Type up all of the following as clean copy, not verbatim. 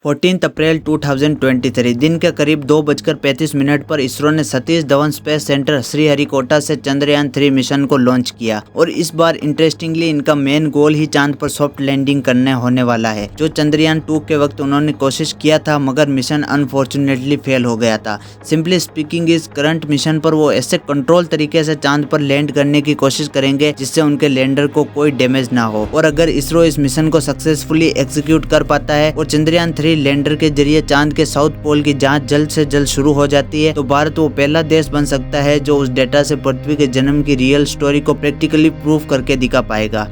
14 अप्रैल 2023 दिन के करीब 2:35 पर इसरो ने सतीश धवन स्पेस सेंटर श्रीहरिकोटा से चंद्रयान 3 मिशन को लॉन्च किया और इस बार इंटरेस्टिंगली इनका मेन गोल ही चांद पर सॉफ्ट लैंडिंग करने होने वाला है। जो चंद्रयान 2 के वक्त उन्होंने कोशिश किया था मगर मिशन अनफॉर्चुनेटली फेल हो गया था। सिंपली स्पीकिंग इस करंट मिशन पर वो ऐसे कंट्रोल तरीके से चांद पर लैंड करने की कोशिश करेंगे जिससे उनके लैंडर को कोई डैमेज ना हो। और अगर इसरो इस मिशन को सक्सेसफुली एग्जीक्यूट कर पाता है और चंद्रयान 3 लैंडर के जरिए चांद के साउथ पोल की जांच जल्द से जल्द शुरू हो जाती है तो भारत वो पहला देश बन सकता है जो उस डेटा से पृथ्वी के जन्म की रियल स्टोरी को प्रैक्टिकली प्रूव करके दिखा पाएगा।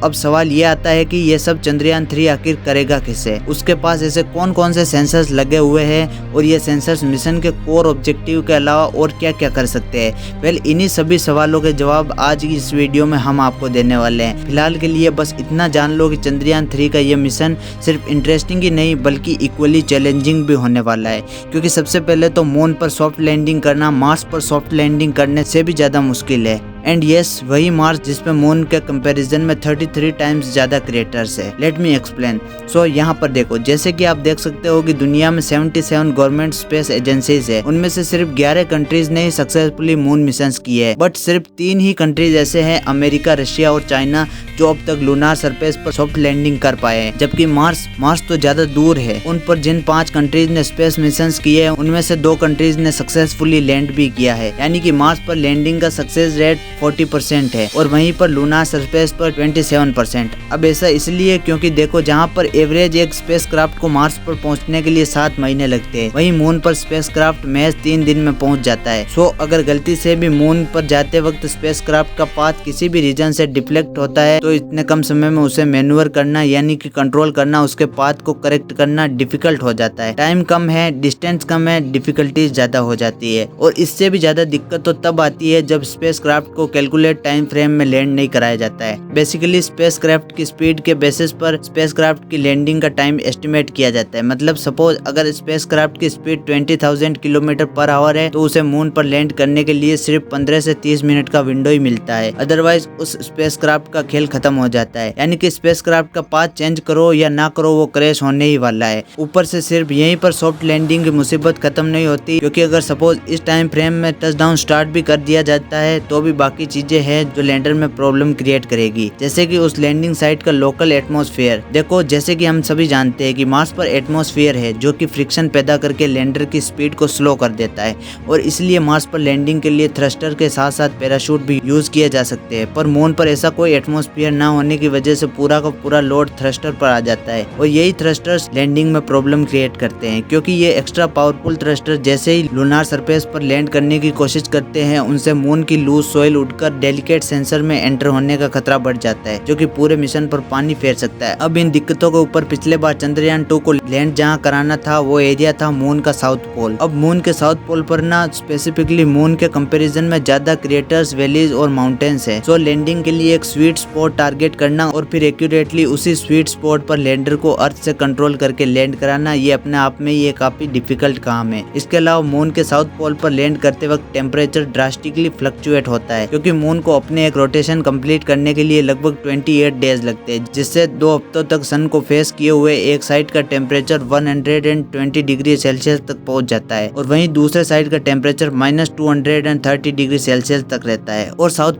अब सवाल ये आता है कि ये सब चंद्रयान 3 आखिर करेगा किसे, उसके पास ऐसे कौन कौन से सेंसर्स लगे हुए हैं और ये सेंसर्स मिशन के कोर ऑब्जेक्टिव के अलावा और क्या क्या कर सकते हैं। वेल, इन्हीं सभी सवालों के जवाब आज की इस वीडियो में हम आपको देने वाले हैं। फिलहाल के लिए बस इतना जान लो कि चंद्रयान 3 का ये मिशन सिर्फ इंटरेस्टिंग ही नहीं बल्कि इक्वली चैलेंजिंग भी होने वाला है, क्योंकि सबसे पहले तो मून पर सॉफ्ट लैंडिंग करना मार्स पर सॉफ्ट लैंडिंग करने से भी ज्यादा मुश्किल है। एंड यस, वही मार्स जिसमें मून के कंपैरिजन में 33 टाइम्स ज्यादा क्रिएटर्स है। Let me explain. यहाँ पर देखो, जैसे कि आप देख सकते हो कि दुनिया में 77 गवर्नमेंट स्पेस एजेंसीज है, उनमें से सिर्फ 11 कंट्रीज ने ही सक्सेसफुली मून मिशंस किए हैं। बट सिर्फ 3 ही कंट्रीज ऐसे हैं, अमेरिका, रशिया और चाइना, जो अब तक लूनार सरफेस पर सॉफ्ट लैंडिंग कर पाए हैं। जबकि मार्स तो ज्यादा दूर है। उन पर जिन 5 कंट्रीज ने स्पेस मिशंस किए हैं उनमें से 2 कंट्रीज ने सक्सेसफुली लैंड भी किया है, यानी कि मार्स पर लैंडिंग का सक्सेस रेट 40% है और वहीं पर लूनार सरफेस पर 27%। अब ऐसा इसलिए क्योंकि देखो, जहां पर एवरेज एक स्पेसक्राफ्ट को मार्स पर पहुंचने के लिए 7 महीने लगते हैं, वहीं मून पर स्पेसक्राफ्ट महज 3 दिन में पहुंच जाता है। अगर गलती से भी मून पर जाते वक्त स्पेसक्राफ्ट का पाथ किसी भी रीजन से डिफ्लेक्ट होता है तो इतने कम समय में उसे मैन्यूवर करना यानी कि कंट्रोल करना, उसके पाथ को करेक्ट करना डिफिकल्ट हो जाता है। टाइम कम है, डिस्टेंस कम है, डिफिकल्टीज ज्यादा हो जाती है। और इससे भी ज्यादा दिक्कत तो तब आती है जब स्पेसक्राफ्ट को कैलकुलेट टाइम फ्रेम में लैंड नहीं कराया जाता है। बेसिकली स्पेसक्राफ्ट की स्पीड के बेसिस पर स्पेसक्राफ्ट की लैंडिंग का टाइम एस्टिमेट किया जाता है। मतलब सपोज अगर स्पेसक्राफ्ट की स्पीड 20,000 किलोमीटर पर आवर है तो उसे मून पर लैंड करने के लिए सिर्फ 15 से 30 मिनट का विंडो ही मिलता है, अदरवाइज उस स्पेसक्राफ्ट का खेल खत्म हो जाता है। यानी कि स्पेसक्राफ्ट का पाथ चेंज करो या ना करो वो क्रैश होने ही वाला है। ऊपर से सिर्फ यहीं पर सॉफ्ट लैंडिंग की मुसीबत खत्म नहीं होती, क्योंकि अगर सपोज इस टाइम फ्रेम में टचडाउन स्टार्ट भी कर दिया जाता है तो भी बाकी चीजें हैं जो लैंडर में प्रॉब्लम क्रिएट करेगी, जैसे कि उस लैंडिंग साइट का लोकल एटमॉस्फेयर। देखो, जैसे कि हम सभी जानते हैं कि मार्स पर एटमॉस्फेयर है जो कि फ्रिक्शन पैदा करके लैंडर की स्पीड को स्लो कर देता है और इसलिए मार्स पर लैंडिंग के लिए थ्रस्टर के साथ साथ पैराशूट भी यूज किए जा सकते हैं। पर मून पर ऐसा कोई एटमॉस्फेयर ना होने की वजह से पूरा का पूरा लोड थ्रस्टर पर आ जाता है और यही थ्रस्टर्स लैंडिंग में प्रॉब्लम क्रिएट करते हैं, क्योंकि ये एक्स्ट्रा पावरफुल थ्रस्टर जैसे ही लूनार सरफेस पर लैंड करने की कोशिश करते हैं उनसे मून की लूज सॉइल उड़कर डेलिकेट सेंसर में एंटर होने का खतरा बढ़ जाता है, जो कि पूरे मिशन पर पानी फेर सकता है। अब इन दिक्कतों के ऊपर पिछले बार चंद्रयान 2 को लैंड जहां कराना था वो एरिया था मून का साउथ पोल। अब मून के साउथ पोल पर ना स्पेसिफिकली मून के कंपैरिजन में ज्यादा क्रेटर्स, वैलीज और माउंटेन्स है। लैंडिंग के लिए एक स्वीट स्पॉट टारगेट करना और फिर एक्यूरेटली उसी स्वीट स्पॉट पर लैंडर को अर्थ से कंट्रोल करके लैंड कराना, ये अपने आप में ये काफी डिफिकल्ट काम है। इसके अलावा मून के साउथ पोल पर लैंड करते वक्त टेम्परेचर ड्रास्टिकली फ्लक्चुएट होता है, क्योंकि मून को अपने एक रोटेशन कंप्लीट करने के लिए लगभग 28 डेज लगते हैं, जिससे 2 हफ्तों तक सन को फेस किए हुए एक साइड का टेम्परेचर 120 डिग्री सेल्सियस तक पहुंच जाता है और वहीं दूसरे साइड का टेम्परेचर -230 डिग्री सेल्सियस तक रहता है। और साउथ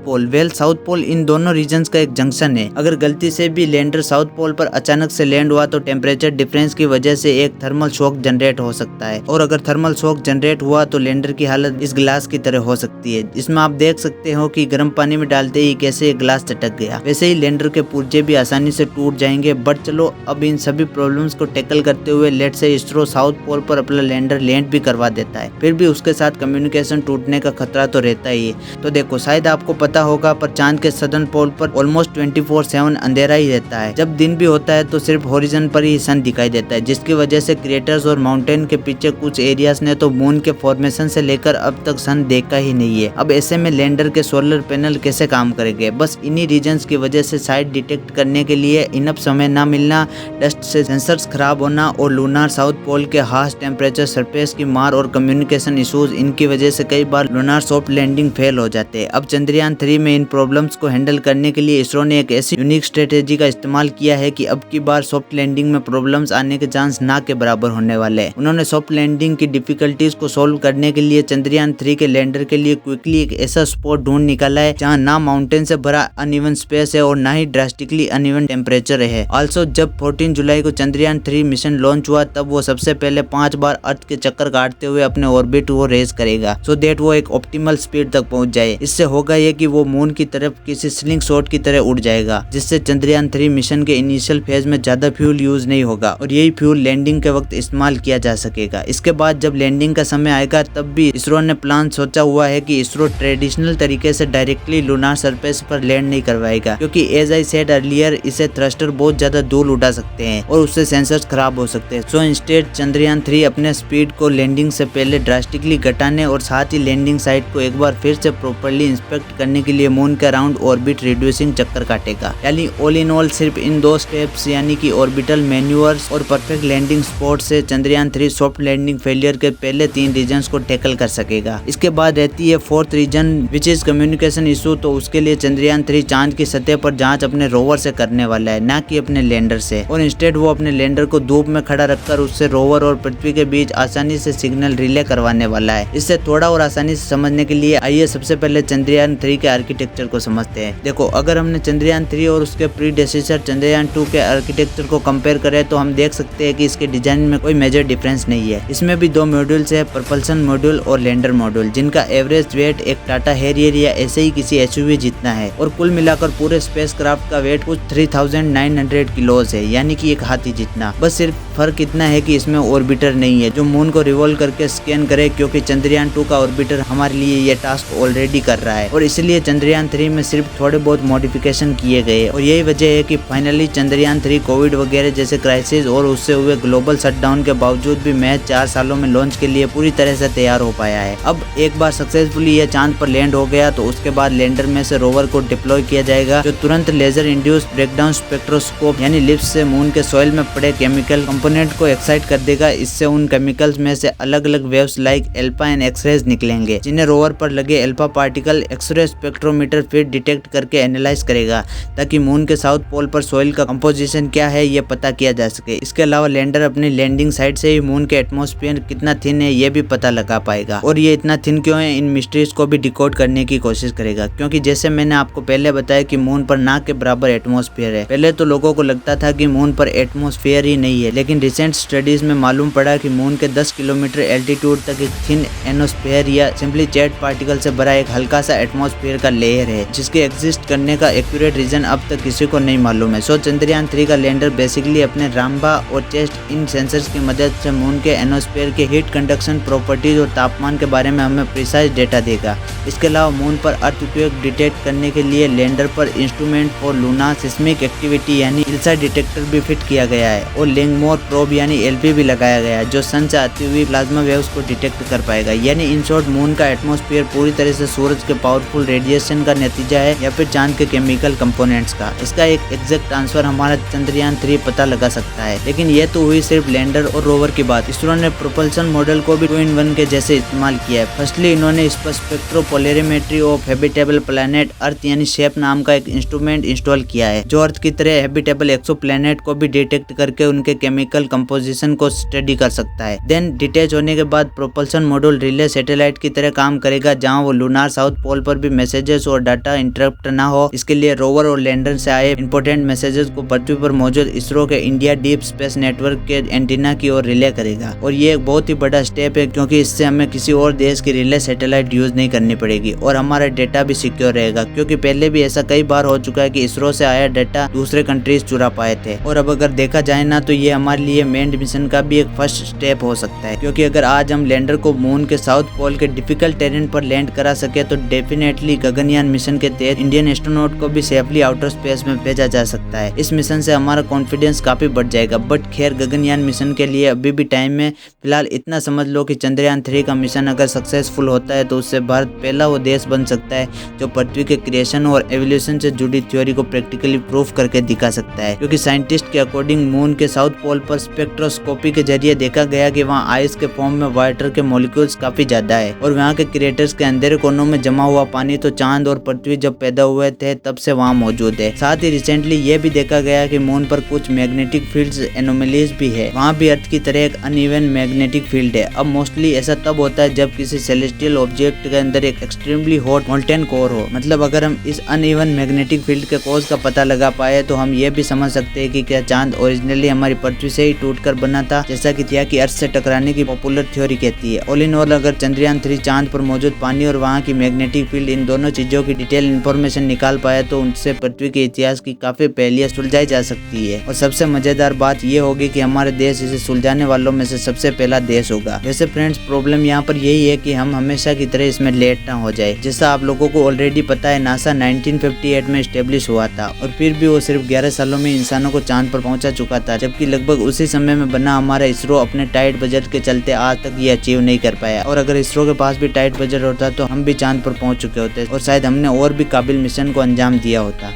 पोल इन दोनों रीजन्स का एक जंक्शन है। अगर गलती से भी लैंडर साउथ पोल पर अचानक से लैंड हुआ तो टेम्परेचर डिफरेंस की वजह से एक थर्मल शॉक जनरेट हो सकता है और अगर थर्मल शॉक जनरेट हुआ तो लैंडर की हालत इस ग्लास की तरह हो सकती है। इसमें आप देख सकते हो कि गर्म पानी में डालते ही कैसे ग्लास चटक गया। वैसे ही लैंडर के पुर्जे भी आसानी से टूट जाएंगे। बट चलो, अब इन सभी प्रॉब्लम्स को टैकल करते हुए लेट से इसरो साउथ पोल पर अपना लैंडर लैंड भी करवा देता है, फिर भी उसके साथ कम्युनिकेशन टूटने का खतरा तो रहता ही है। तो देखो, शायद आपको पता होगा पर चांद के सदर्न पोल पर ऑलमोस्ट 24/7 अंधेरा ही रहता है। जब दिन भी होता है तो सिर्फ होरिजन पर ही सन दिखाई देता है, जिसकी वजह से क्रेटर्स और माउंटेन के पीछे कुछ एरियाज ने तो मून के फॉर्मेशन से लेकर अब तक सन देखा ही नहीं है। अब ऐसे में लैंडर के सोलर पैनल कैसे काम करेंगे। बस इन्हीं रीजन्स की वजह से साइट डिटेक्ट करने के लिए इनफ समय ना मिलना, डस्ट से सेंसर्स खराब होना और लूनार साउथ पोल के हार्श टेम्परेचर, सरफेस की मार और कम्युनिकेशन इश्यूज, इनकी वजह से कई बार लूनार सॉफ्ट लैंडिंग फेल हो जाते हैं। अब चंद्रयान 3 में इन प्रॉब्लम्स को हैंडल करने के लिए इसरो ने एक ऐसी यूनिक स्ट्रेटेजी का इस्तेमाल किया है कि अब की बार सॉफ्ट लैंडिंग में प्रॉब्लम्स आने के चांस ना के बराबर होने वाले हैं। उन्होंने सॉफ्ट लैंडिंग की डिफिकल्टीज को सोल्व करने के लिए चंद्रयान 3 के लैंडर के लिए क्विकली एक ऐसा स्पॉट ढूंढ निकाला है जहां ना माउंटेन से भरा अनइवन स्पेस है और ना ही ड्रास्टिकली अनइवन टेम्परेचर है। ऑल्सो जब 14 जुलाई को चंद्रयान 3 मिशन लॉन्च हुआ तब वो सबसे पहले 5 बार अर्थ के चक्कर काटते हुए अपने ऑर्बिट को रेज करेगा सो दैट वो एक ऑप्टिमल स्पीड तक पहुंच जाए। इससे होगा ये कि वो मून की तरफ किसी स्लिंग शॉट की तरह उड़ जाएगा, जिससे चंद्रयान 3 मिशन के इनिशियल फेज में ज्यादा फ्यूल यूज नहीं होगा और यही फ्यूल लैंडिंग के वक्त इस्तेमाल किया जा सकेगा। इसके बाद जब लैंडिंग का समय आएगा तब भी इसरो ने प्लान सोचा हुआ है कि इसरो ट्रेडिशनल तरीके से डायरेक्टली लूनार सरफेस पर लैंड नहीं करवाएगा, क्योंकि एज आई सेड अर्लियर इसे थ्रस्टर बहुत ज्यादा दूर उठा सकते हैं और उससे सेंसर्स खराब हो सकते हैं। सो इंस्टेड चंद्रयान 3 अपने स्पीड को लैंडिंग से पहले ड्रास्टिकली घटाने और साथ ही लैंडिंग साइट को एक बार फिर से प्रॉपर्ली इंस्पेक्ट करने के लिए मून के अराउंड ऑर्बिट रिड्यूसिंग चक्कर काटेगा। यानी ऑल इन ऑल सिर्फ इन 2 स्टेप्स यानी कि ऑर्बिटल मैन्यूअर्स और परफेक्ट लैंडिंग स्पॉट से चंद्रयान 3 सॉफ्ट लैंडिंग फेलियर के पहले 3 रीजन्स को टैकल कर सकेगा। इसके बाद रहती है 4th reason which is communication issue. तो उसके लिए चंद्रयान 3 चांद की सतह पर जांच अपने रोवर से करने वाला है, ना कि अपने लैंडर से, और इंस्टेड वो अपने लैंडर को धूप में खड़ा रखकर उससे रोवर और पृथ्वी के बीच आसानी से सिग्नल रिले करवाने वाला है। इससे थोड़ा और आसानी से समझने के लिए आइए सबसे पहले चंद्रयान 3 के आर्किटेक्चर को समझते हैं। देखो, अगर हमने चंद्रयान 3 और उसके प्रीडेसेसर चंद्रयान 2 के आर्किटेक्चर को कंपेयर करें तो हम देख सकते हैं कि इसके डिजाइन में कोई मेजर डिफरेंस नहीं है। इसमें भी 2 मॉड्यूल्स है, propulsion मॉड्यूल और लैंडर मॉड्यूल, जिनका एवरेज वेट एक टाटा हैरियर या ऐसे ही किसी एसयूवी जितना है और कुल मिलाकर पूरे स्पेसक्राफ्ट का वेट कुछ 3900 किलोज है, यानी कि एक हाथी जितना। बस सिर्फ फर्क इतना है कि इसमें ऑर्बिटर नहीं है जो मून को रिवॉल्व करके स्कैन करे, क्योंकि चंद्रयान 2 का ऑर्बिटर हमारे लिए ये टास्क ऑलरेडी कर रहा है और इसलिए चंद्रयान 3 में सिर्फ थोड़े बहुत मॉडिफिकेशन किए गए और यही वजह है कि फाइनली चंद्रयान 3 कोविड वगैरह जैसे क्राइसिस और उससे हुए ग्लोबल शटडाउन के बावजूद भी महज 4 सालों में लॉन्च के लिए पूरी तरह से तैयार हो पाया है। अब एक बार सक्सेसफुली यह चांद पर लैंड हो गया तो उसके बाद लैंडर में से रोवर को डिप्लॉय किया जाएगा, जो तुरंत लेजर इंड्यूस्ड ब्रेकडाउन स्पेक्ट्रोस्कोप यानी लिप्स से मून के सॉइल में पड़े केमिकल कंपोनेंट को एक्साइट कर देगा। इससे उन केमिकल्स में से अलग अलग waves like alpha and X-rays निकलेंगे, जिन्हें रोवर पर लगे अल्फा पार्टिकल एक्सरे स्पेक्ट्रोमीटर फिर डिटेक्ट करके एनालाइज करेगा, ताकि मून के साउथ पोल पर सॉइल का कंपोजिशन क्या है ये पता किया जा सके। इसके अलावा लैंडर अपनी लैंडिंग साइट से ही मून के एटमॉस्फेयर कितना थिन है ये भी पता लगा पाएगा और ये इतना थिन क्यों है, इन मिस्ट्रीज को भी डिकोड करने की कोशिश करेगा, क्योंकि जैसे मैंने आपको पहले बताया कि मून पर ना के बराबर एटमॉस्फेयर है। पहले तो लोगों को लगता था कि मून पर एटमॉस्फेयर ही नहीं है, लेकिन रिसेंट स्टडीज में मालूम पड़ा कि मून के 10 किलोमीटर एल्टीट्यूड तक एक थिन एनोस्फेयर या सिंपली जेट पार्टिकल से भरा एक हल्का सा एटमॉस्फेयर का लेयर है, जिसके एग्जिस्ट करने का एक्यूरेट रीजन अब तक किसी को नहीं मालूम है। सो चंद्रयान 3 का लैंडर बेसिकली अपने रामबा और चेस्ट इन सेंसर्स की मदद से मून के एनोस्फेयर के हीट कंडक्शन प्रॉपर्टीज और तापमान के बारे में हमें प्रिसाइज डेटा देगा। इसके अलावा मून पर अर्थक्वेक डिटेक्ट करने के लिए लैंडर पर instrument for lunar seismic activity यानी इल्सा डिटेक्टर भी फिट किया गया है और लिंगमोर प्रोब यानी एलपी भी लगाया गया है, जो सन से आती हुई प्लाज्मा वेव्स को डिटेक्ट कर पाएगा। यानी इन शॉर्ट मून का एटमॉस्फेयर पूरी तरह से सूरज के पावरफुल रेडिएशन का नतीजा है या फिर चांद के केमिकल कंपोनेंट्स का। इसका एक एग्जैक्ट आंसर हमारा चंद्रयान 3 पता लगा सकता है, लेकिन ये तो हुई सिर्फ लैंडर और रोवर की बात। इसरो ने प्रोपल्शन मॉडल को भी 2-in-1 के जैसे इस्तेमाल किया है। फर्स्टली इन्होंने इस पर स्पेक्ट्रोपोलरिमेट्री ऑफ हैबिटेबल प्लैनेट अर्थ यानी शेप नाम का एक इंस्ट्रूमेंट इंस्टॉल किया है, जो अर्थ की तरह हैबिटेबल एक्सोप्लैनेट को भी डिटेक्ट करके उनके केमिकल कंपोजिशन को स्टडी कर सकता है। देन डिटैच होने के बाद प्रोपल्शन मॉड्यूल रिले सैटेलाइट की तरह काम करेगा, जहां वो लूनार साउथ पोल पर भी मैसेजेस और डाटा इंटरप्ट ना हो, इसके लिए रोवर और लैंडर से आए इंपोर्टेंट मैसेजेस को पृथ्वी पर मौजूद इसरो के इंडिया डीप स्पेस नेटवर्क के एंटीना की ओर रिले करेगा। और ये एक बहुत ही बड़ा स्टेप है, क्योंकि इससे हमें किसी और देश की रिले सैटेलाइट यूज नहीं करनी पड़ेगी और हमारा डेटा भी सिक्योर रहेगा, क्योंकि पहले भी ऐसा कई बार हो चुका है कि इसरो से आया डेटा दूसरे कंट्रीज चुरा पाए थे। और अब अगर देखा जाए ना तो ये हमारे हमारे लिए मेन मिशन का भी एक फर्स्ट स्टेप हो सकता है, क्योंकि अगर आज हम लैंडर को मून के साउथ पोल के डिफिकल्ट टेरेन पर लैंड करा सके तो डेफिनेटली गगनयान मिशन के तहत इंडियन एस्ट्रोनॉट को भी सेफली आउटर स्पेस में भेजा जा सकता है। इस मिशन से हमारा कॉन्फिडेंस काफी बढ़ जाएगा। बट खैर, गगनयान मिशन के लिए अभी भी टाइम है। फिलहाल इतना समझ लो कि चंद्रयान 3 का मिशन अगर सक्सेसफुल होता है तो उससे भारत पहला वो देश बन सकता है जो पृथ्वी के क्रिएशन और एवोल्यूशन से जुड़ी थ्योरी को प्रैक्टिकली प्रूफ करके दिखा सकता है। क्योंकि साइंटिस्ट के अकॉर्डिंग मून के साउथ पोल पर स्पेक्ट्रोस्कोपी के जरिए देखा गया कि वहाँ आइस के फॉर्म में वाटर के मॉलिक्यूल्स काफी ज्यादा है और वहाँ के क्रिएटर्स के अंधेरे कोनों में जमा हुआ पानी तो चांद और पृथ्वी जब पैदा हुए थे तब से वहाँ मौजूद है। साथ ही रिसेंटली ये भी देखा गया कि मून पर कुछ मैग्नेटिक फील्ड्स एनोमलीज भी है। वहाँ भी अर्थ की तरह एक अनइवन मैग्नेटिक फील्ड है। अब मोस्टली ऐसा तब होता है जब किसी सेलेस्टियल ऑब्जेक्ट के अंदर एक एक्सट्रीमली हॉट मोल्टेन कोर हो। मतलब अगर हम इस अनइवन मैग्नेटिक फील्ड के कॉज का पता लगा पाए तो हम ये भी समझ सकते हैं कि क्या चांद ओरिजिनली हमारी पृथ्वी से ही टूटकर बना था, जैसा कि थिया की अर्थ से टकराने की पॉपुलर थ्योरी कहती है। ऑल इन ऑल, अगर चंद्रयान 3 चांद पर मौजूद पानी और वहाँ की मैग्नेटिक फील्ड, इन दोनों चीजों की डिटेल इन्फॉर्मेशन निकाल पाया तो उनसे पृथ्वी के इतिहास की काफी पहेलियां सुलझाई जा सकती है। और सबसे मजेदार बात यह होगी कि हमारे देश इसे सुलझाने वालों में से सबसे पहला देश होगा। वैसे फ्रेंड्स, प्रॉब्लम यहाँ पर यही है कि हम हमेशा की तरह इसमें लेट ना हो जाए। जैसा आप लोगों को ऑलरेडी पता है, नासा 1958 में स्टेब्लिश हुआ था और फिर भी वो सिर्फ 11 सालों में इंसानों को चांद पर पहुंचा चुका था, जबकि लगभग उसी समय में बना हमारा इसरो अपने टाइट बजट के चलते आज तक ये अचीव नहीं कर पाया। और अगर इसरो के पास भी टाइट बजट होता तो हम भी चांद पर पहुंच चुके होते और शायद हमने और भी काबिल मिशन को अंजाम दिया होता।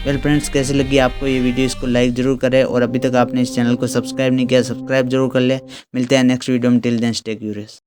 वेल फ्रेंड्स, कैसे लगी आपको ये वीडियो? इसको लाइक जरूर करें और अभी तक आपने इस चैनल को सब्सक्राइब नहीं किया, सब्सक्राइब जरूर कर ले। मिलते हैं नेक्स्ट वीडियो में। Till then stay curious.